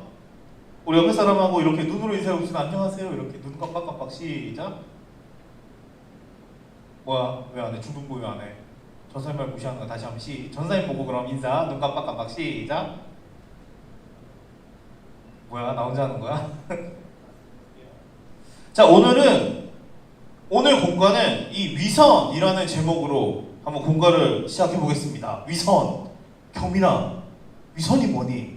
우리 옆에 사람하고 이렇게 눈으로 인사해보시면 안녕하세요. 이렇게 눈 깜빡깜빡 시작. 뭐야, 왜 안 해? 중등부 왜 안 해? 전사님 말 무시하는 거 다시 한번 전사님 보고 그럼 인사. 눈 깜빡깜빡 시작. 뭐야, 나 혼자 하는 거야? 자, 오늘 공과는 이 위선이라는 제목으로 한번 공과를 시작해 보겠습니다. 위선. 경민아, 위선이 뭐니?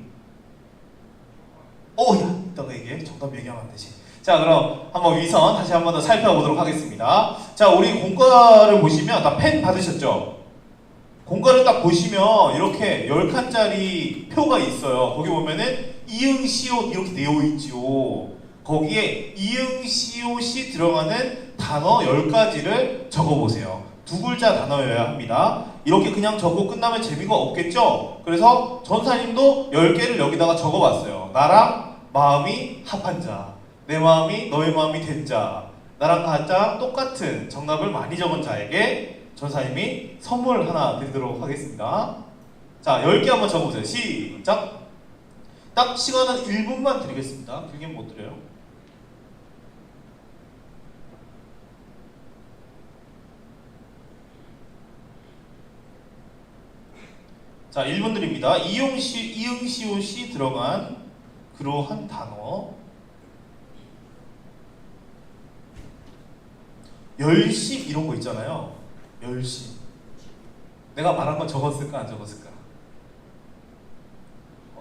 야, 이따가 얘기해. 정답 얘기하면 안 되지. 자, 그럼 한번 위선 다시 한번 더 살펴보도록 하겠습니다. 자, 우리 공과를 보시면 다 펜 받으셨죠? 공과를 딱 보시면 이렇게 10칸짜리 표가 있어요. 거기 보면은 이응, 시옷 이렇게 되어 있죠. 거기에 이응, 시옷이 들어가는 단어 10가지를 적어보세요. 두 글자 단어여야 합니다. 이렇게 그냥 적고 끝나면 재미가 없겠죠? 그래서 전사님도 10개를 여기다가 적어봤어요. 나랑 마음이 합한 자, 내 마음이 너의 마음이 된 자, 나랑 가장 똑같은 정답을 많이 적은 자에게 전사님이 선물 하나 드리도록 하겠습니다. 자, 10개 한번 적어보세요. 시작! 딱 시간은 1분만 드리겠습니다. 길게는 못 드려요. 자, 1분 드립니다. 이응시옷이 들어간 그러한 단어. 열심 이런 거 있잖아요. 열심. 내가 말한 건 적었을까 안 적었을까?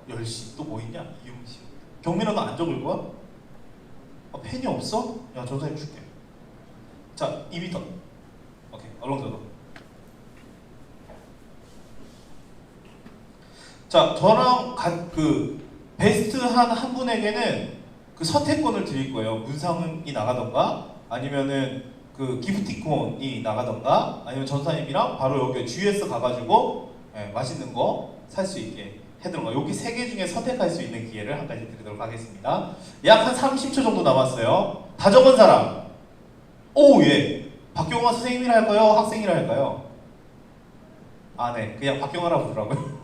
열심. 또 뭐 있냐? 이응시. 경민아, 너 안 적을 거야? 펜이 없어? 야, 전사님 줄게. 자, 2m. 오케이, 얼른 적어. 자, 저랑 베스트 한 분에게는 그 선택권을 드릴 거예요. 문상이 나가던가, 아니면은 그 기프티콘이 나가던가, 아니면 전사님이랑 바로 여기 GS 가가지고 맛있는 거 살 수 있게 해드는가. 여기 3개 중에 선택할 수 있는 기회를 한 가지 드리도록 하겠습니다. 약 한 30초 정도 남았어요. 다 적은 사람. 오, 예. 박경화 선생님이라 할까요? 학생이라 할까요? 아, 네. 그냥 박경화라 부르라고요.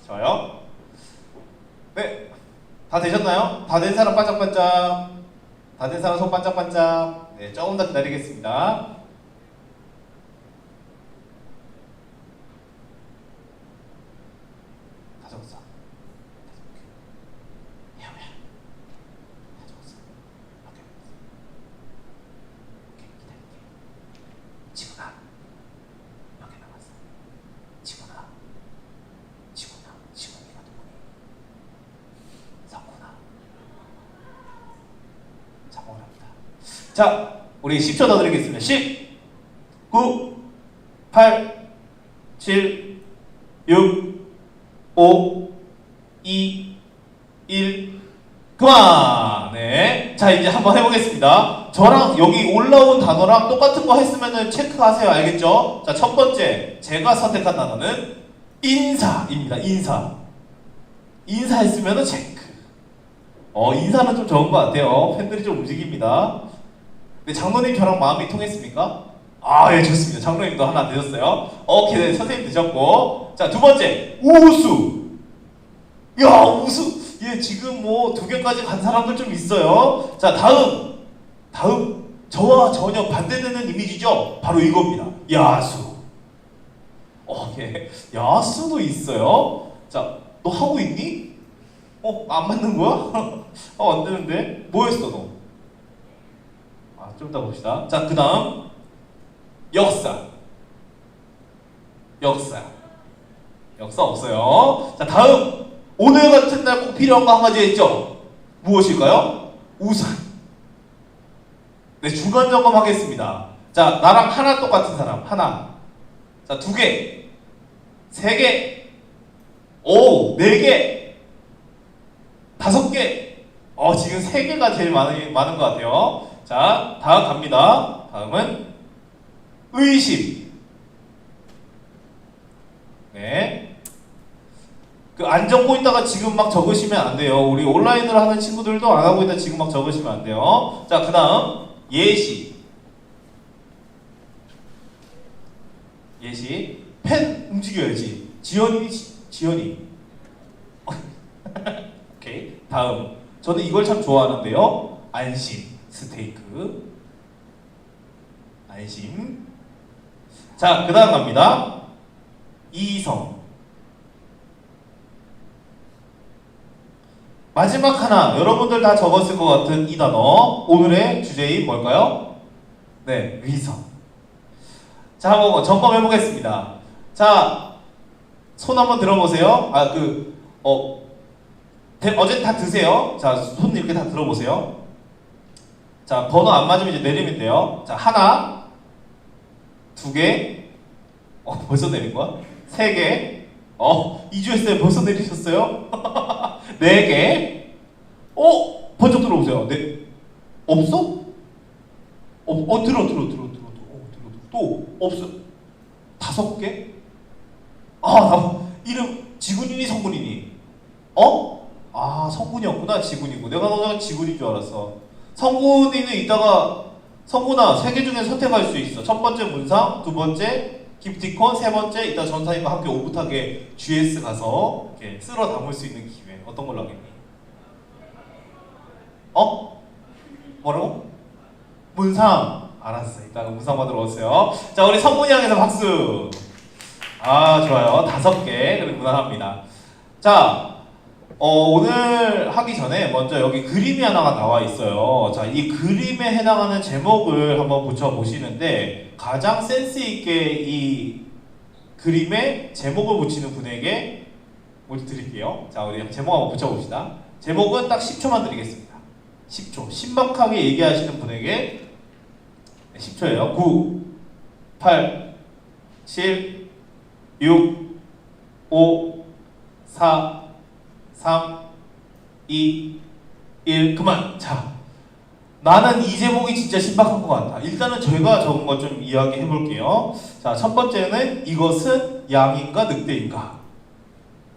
좋아요. 네, 다 되셨나요? 다 된 사람 반짝반짝. 다 된 사람 손 반짝반짝. 네, 조금 더 기다리겠습니다. 다 적었어. 야, 다 적었어. 오케이. 오케이, 기다릴게. 지구나. 몇 개 남았어? 지구나. 지구니가 누구니? 석구나. 성공합니다. 자, 우리 10초 더 드리겠습니다. 10, 9, 8, 7, 6, 5, 2, 1. 그만! 네. 자, 이제 한번 해보겠습니다. 저랑 여기 올라온 단어랑 똑같은 거 했으면은 체크하세요. 알겠죠? 자, 첫 번째. 제가 선택한 단어는 인사입니다. 인사. 인사했으면은 체크. 인사는 좀 적은 것 같아요. 팬들이 좀 움직입니다. 네, 장로님 저랑 마음이 통했습니까? 아, 예, 좋습니다. 장로님도 하나 드셨어요. 오케이, 네, 선생님 드셨고. 자, 두 번째. 우수. 야, 우수. 예, 지금 뭐 2개까지 간 사람들 좀 있어요. 자, 다음. 저와 전혀 반대되는 이미지죠? 바로 이겁니다. 야수. 예. 야수도 있어요. 자, 너 하고 있니? 안 맞는 거야? 안 되는데? 뭐 했어, 너? 좀 이따 봅시다. 자, 그 다음. 역사. 역사 없어요. 자, 다음. 오늘 같은 날 꼭 필요한 거 한 가지 있죠? 무엇일까요? 우산. 네, 중간 점검 하겠습니다. 자, 나랑 하나 똑같은 사람. 하나. 자, 2개. 3개. 오, 4개. 5개. 지금 3개가 제일 많은 것 같아요. 자, 다음 갑니다. 다음은 의심. 네. 그 안 적고 있다가 지금 막 적으시면 안 돼요. 우리 온라인으로 하는 친구들도 안 하고 있다 지금 막 적으시면 안 돼요. 자, 그 다음 예시. 펜 움직여야지. 지연이. 오케이. 다음. 저는 이걸 참 좋아하는데요. 안심. 스테이크. 안심. 자, 그 다음 갑니다. 이성. 마지막 하나, 여러분들 다 적었을 것 같은 이 단어. 오늘의 주제인 뭘까요? 네, 위성. 자, 한번 점검해 보겠습니다. 자, 손 한번 들어보세요. 어제 다 드세요. 자, 손 이렇게 다 들어보세요. 자, 번호 안 맞으면 이제 내리면 돼요. 자, 하나, 2개, 벌써 내린 거야? 3개, 2주 했어요. 벌써 내리셨어요? 4개, 번쩍 들어오세요. 네, 없어? 들어. 또, 없어. 5개? 이름, 지군이니, 성군이니? 성군이었구나, 지군이고. 내가 지군인 줄 알았어. 성군이는 이따가, 성군아, 3개 중에 선택할 수 있어. 첫 번째 문상, 두 번째 기프티콘, 세 번째 이따 전사님과 함께 오붓하게 GS 가서 이렇게 쓸어 담을 수 있는 기회. 어떤 걸로 하겠니? 뭐라고? 문상. 알았어. 이따가 문상 받으러 오세요. 자, 우리 성군이 향해서 박수. 좋아요. 5개. 그리고 무난합니다. 자, 오늘 하기 전에 먼저 여기 그림이 하나가 나와 있어요. 자, 이 그림에 해당하는 제목을 한번 붙여보시는데 가장 센스 있게 이 그림에 제목을 붙이는 분에게 모두 드릴게요. 자, 우리 제목 한번 붙여봅시다. 제목은 딱 10초만 드리겠습니다. 10초. 신박하게 얘기하시는 분에게 10초예요. 9, 8, 7, 6, 5, 4, 3, 2, 1. 그만. 자, 나는 이 제목이 진짜 신박한 것 같다. 일단은 저희가 적은 것 좀 이야기해 볼게요. 자, 첫 번째는 이것은 양인가 늑대인가?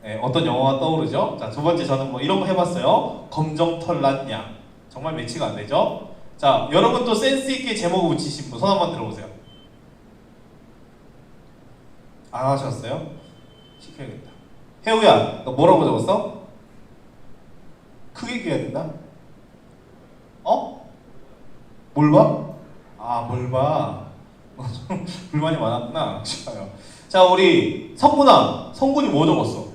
네, 어떤 영화가 떠오르죠? 자, 두 번째 저는 뭐 이런 거 해봤어요. 검정털난 양. 정말 매치가 안 되죠? 자, 여러분 또 센스 있게 제목을 붙이신 분 손 한번 들어보세요. 안 하셨어요? 시켜야겠다. 혜우야, 너 뭐라고 적었어? 크게 얘기해야 된다? 뭘 봐? 뭘 봐? 좀 불만이 많았구나. 좋아요. 자, 우리 성군아, 성군이 뭐 적었어?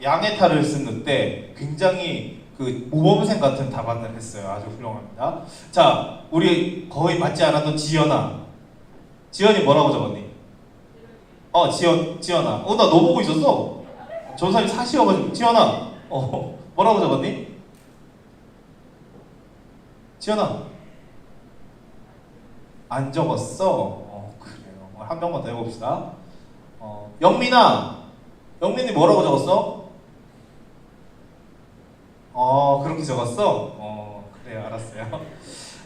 양의 탈을 쓴 늑대. 굉장히 그 모범생 같은 답안을 했어요. 아주 훌륭합니다. 자, 우리 거의 맞지 않았던 지연아. 지연이 뭐라고 적었니? 지연아. 나 너 보고 있었어. 전사님 사시여가지고. 지연아. 뭐라고 적었니? 지연아. 안 적었어? 그래요. 한 명만 더 해봅시다. 영민아, 영민이 뭐라고 적었어? 그렇게 적었어? 그래, 알았어요.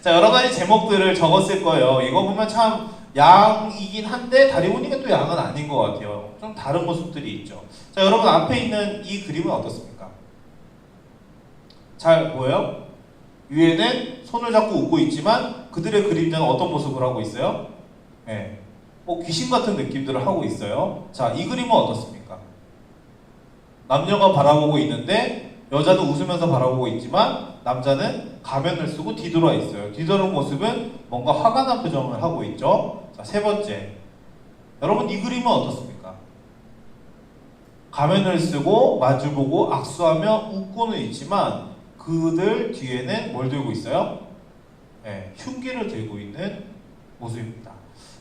자, 여러 가지 제목들을 적었을 거예요. 이거 보면 참 양이긴 한데 다리 보니까 또 양은 아닌 것 같아요. 좀 다른 모습들이 있죠. 자, 여러분 앞에 있는 이 그림은 어떻습니까? 잘 보여요? 위에는 손을 잡고 웃고 있지만 그들의 그림자는 어떤 모습을 하고 있어요? 네. 귀신 같은 느낌들을 하고 있어요. 자, 이 그림은 어떻습니까? 남녀가 바라보고 있는데 여자는 웃으면서 바라보고 있지만 남자는 가면을 쓰고 뒤돌아 있어요. 뒤돌은 모습은 뭔가 화가 난 표정을 하고 있죠. 자, 세 번째. 여러분 이 그림은 어떻습니까? 가면을 쓰고 마주보고 악수하며 웃고는 있지만 그들 뒤에는 뭘 들고 있어요? 네, 흉기를 들고 있는 모습입니다.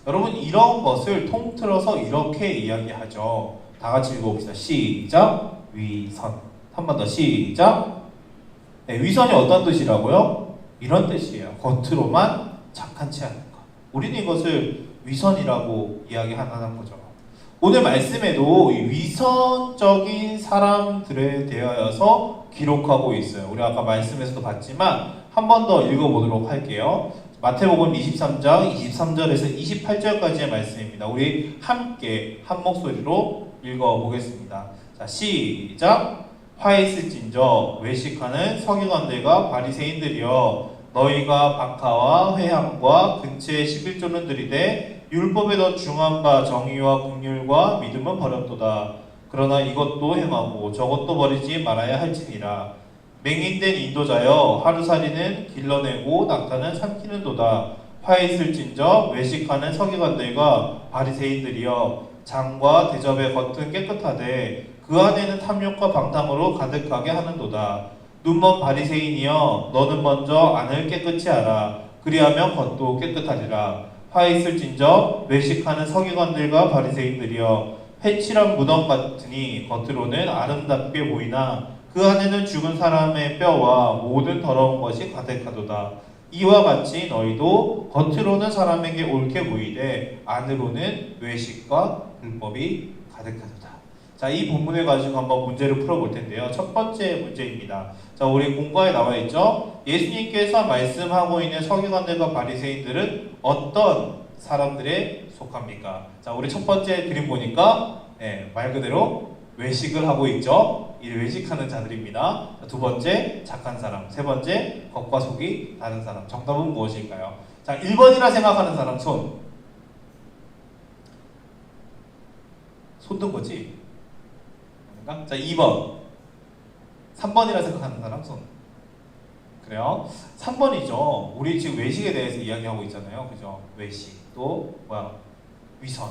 여러분 이런 것을 통틀어서 이렇게 이야기하죠. 다 같이 읽어봅시다. 시작. 위선. 한 번 더 시작. 네, 위선이 어떤 뜻이라고요? 이런 뜻이에요. 겉으로만 착한 체 하는 것. 우리는 이것을 위선이라고 이야기하는 거죠. 오늘 말씀에도 이 위선적인 사람들에 대하여서 기록하고 있어요. 우리 아까 말씀에서도 봤지만 한 번 더 읽어보도록 할게요. 마태복음 23장 23절에서 28절까지의 말씀입니다. 우리 함께 한 목소리로 읽어보겠습니다. 자, 시작. 화 있을진저 외식하는 서기관들과 바리새인들이여 너희가 박하와 회향과 근처에 11조는 들이되 율법에 더 중한 바 정의와 긍휼과 믿음은 버렸도다. 그러나 이것도 행하고 저것도 버리지 말아야 할지니라. 맹인된 인도자여 하루살이는 길러내고 낙타는 삼키는도다. 화 있을진저 외식하는 서기관들과 바리새인들이여 장과 대접의 겉은 깨끗하되 그 안에는 탐욕과 방탕으로 가득하게 하는도다. 눈먼 바리새인이여 너는 먼저 안을 깨끗이 하라. 그리하면 겉도 깨끗하리라. 화 있을진저 외식하는 서기관들과 바리새인들이여 회칠한 무덤 같으니 겉으로는 아름답게 보이나 그 안에는 죽은 사람의 뼈와 모든 더러운 것이 가득하도다. 이와 같이 너희도 겉으로는 사람에게 옳게 보이되 안으로는 외식과 불법이 가득하도다. 자, 이 본문을 가지고 한번 문제를 풀어볼 텐데요. 첫 번째 문제입니다. 자, 우리 공과에 나와 있죠. 예수님께서 말씀하고 있는 서기관들과 바리새인들은 어떤 사람들에 속합니까? 자, 우리 첫 번째 그림 보니까 말 그대로 외식을 하고 있죠. 이 외식하는 자들입니다. 자, 두 번째 착한 사람, 세 번째 겉과 속이 다른 사람. 정답은 무엇일까요? 자, 1번이라 생각하는 사람 손. 손 든 거지? 자, 2번. 3번이라 생각하는 사람 손. 그래요? 3번이죠. 우리 지금 외식에 대해서 이야기하고 있잖아요. 그죠? 외식. 또 위선.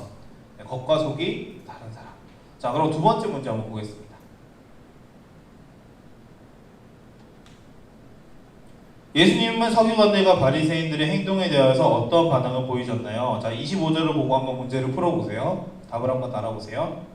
겉과 속이 다른 사람. 자, 그럼 두 번째 문제 한번 보겠습니다. 예수님은 서기관들과 바리새인들의 행동에 대해서 어떤 반응을 보이셨나요? 자, 25절을 보고 한번 문제를 풀어보세요. 답을 한번 따라보세요.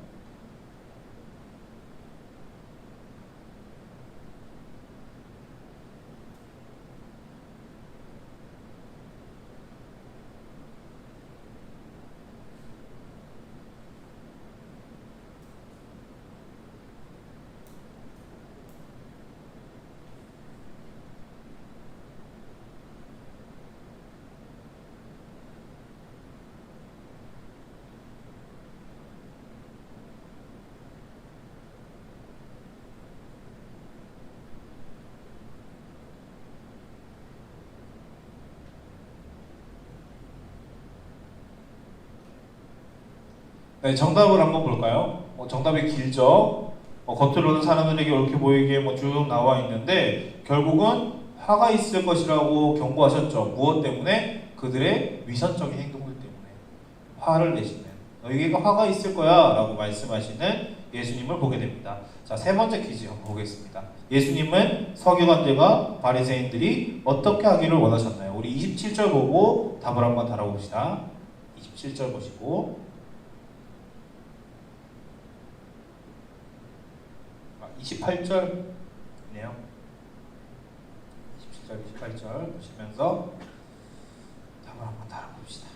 네, 정답을 한번 볼까요? 정답이 길죠. 겉으로는 사람들에게 옳게 보이게 쭉 나와 있는데 결국은 화가 있을 것이라고 경고하셨죠. 무엇 때문에? 그들의 위선적인 행동들 때문에 화를 내시는, 너희에게 화가 있을 거야 라고 말씀하시는 예수님을 보게 됩니다. 자, 세 번째 퀴즈 한번 보겠습니다. 예수님은 서기관들과 바리새인들이 어떻게 하기를 원하셨나요? 우리 27절 보고 답을 한번 달아봅시다. 27절 보시고 28절이네요. 27절, 28절 보시면서 답을 한번 달아봅시다.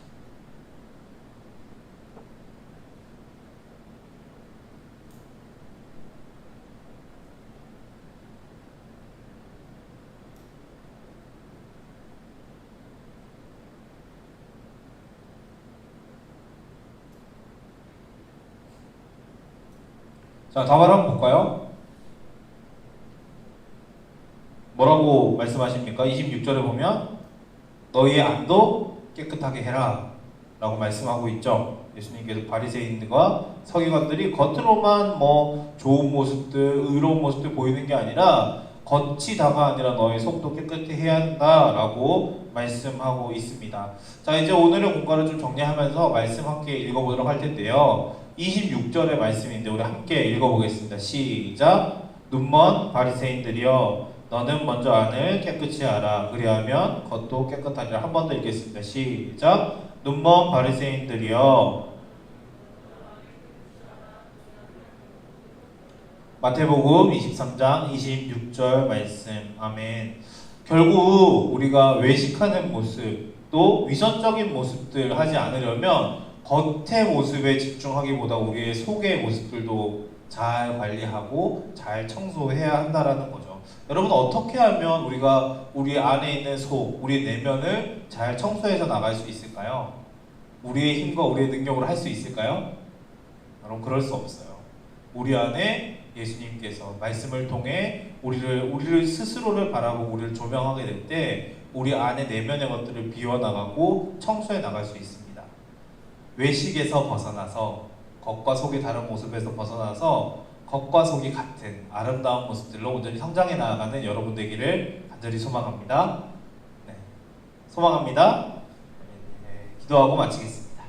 자, 답을 한번 볼까요? 뭐라고 말씀하십니까? 26절에 보면 너희의 안도 깨끗하게 해라 라고 말씀하고 있죠. 예수님께서 바리새인들과 서기관들이 겉으로만 뭐 좋은 모습들, 의로운 모습들 보이는 게 아니라 겉이 다가 아니라 너의 속도 깨끗히 해야 한다라고 말씀하고 있습니다. 자, 이제 오늘의 공과를 좀 정리하면서 말씀 함께 읽어보도록 할 텐데요. 26절의 말씀인데 우리 함께 읽어보겠습니다. 시작. 눈먼 바리새인들이여 너는 먼저 안을 깨끗이 하라. 그리하면 겉도 깨끗하리라. 한 번 더 읽겠습니다. 시작. 눈먼 바리새인들이여. 마태복음 23장 26절 말씀. 아멘. 결국 우리가 외식하는 모습 또 위선적인 모습들 하지 않으려면 겉의 모습에 집중하기보다 우리의 속의 모습들도 잘 관리하고 잘 청소해야 한다라는 거죠. 여러분 어떻게 하면 우리가 우리 안에 있는 속, 우리 내면을 잘 청소해서 나갈 수 있을까요? 우리의 힘과 우리의 능력으로 할 수 있을까요? 여러분 그럴 수 없어요. 우리 안에 예수님께서 말씀을 통해 우리를 스스로를 바라보고 우리를 조명하게 될 때 우리 안에 내면의 것들을 비워나가고 청소해 나갈 수 있습니다. 외식에서 벗어나서 겉과 속이 다른 모습에서 벗어나서 겉과 속이 같은 아름다운 모습들로 온전히 성장해 나가는 여러분 되기를 간절히 소망합니다. 네, 소망합니다. 네, 기도하고 마치겠습니다.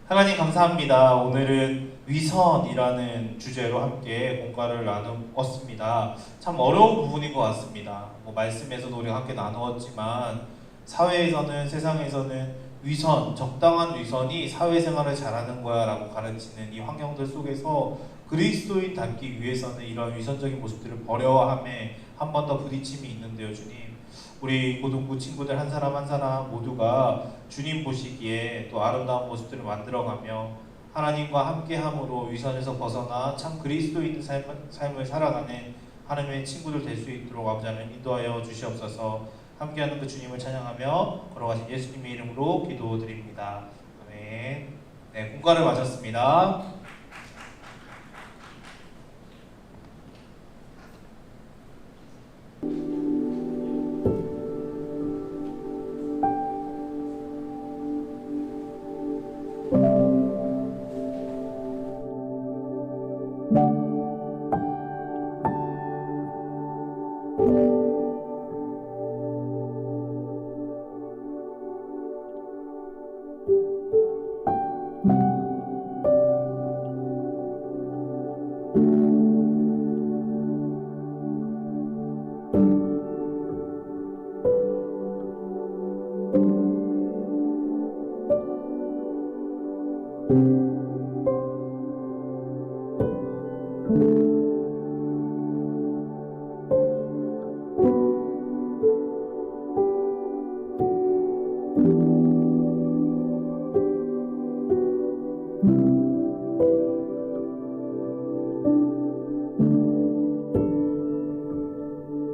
하나님 감사합니다. 오늘은 위선이라는 주제로 함께 공과를 나누었습니다. 참 어려운 부분인 것 같습니다. 뭐 말씀에서도 우리가 함께 나누었지만 사회에서는 세상에서는 위선, 적당한 위선이 사회생활을 잘하는 거야 라고 가르치는 이 환경들 속에서 그리스도인 닮기 위해서는 이런 위선적인 모습들을 버려함에 한 번 더 부딪힘이 있는데요. 주님, 우리 고등부 친구들 한 사람 한 사람 모두가 주님 보시기에 또 아름다운 모습들을 만들어가며 하나님과 함께함으로 위선에서 벗어나 참 그리스도인 삶을 살아가는 하나님의 친구들 될 수 있도록 아버지 하나님 인도하여 주시옵소서. 함께하는 그 주님을 찬양하며 걸어가신 예수님의 이름으로 기도드립니다. 아멘. 네, 공과를 마쳤습니다.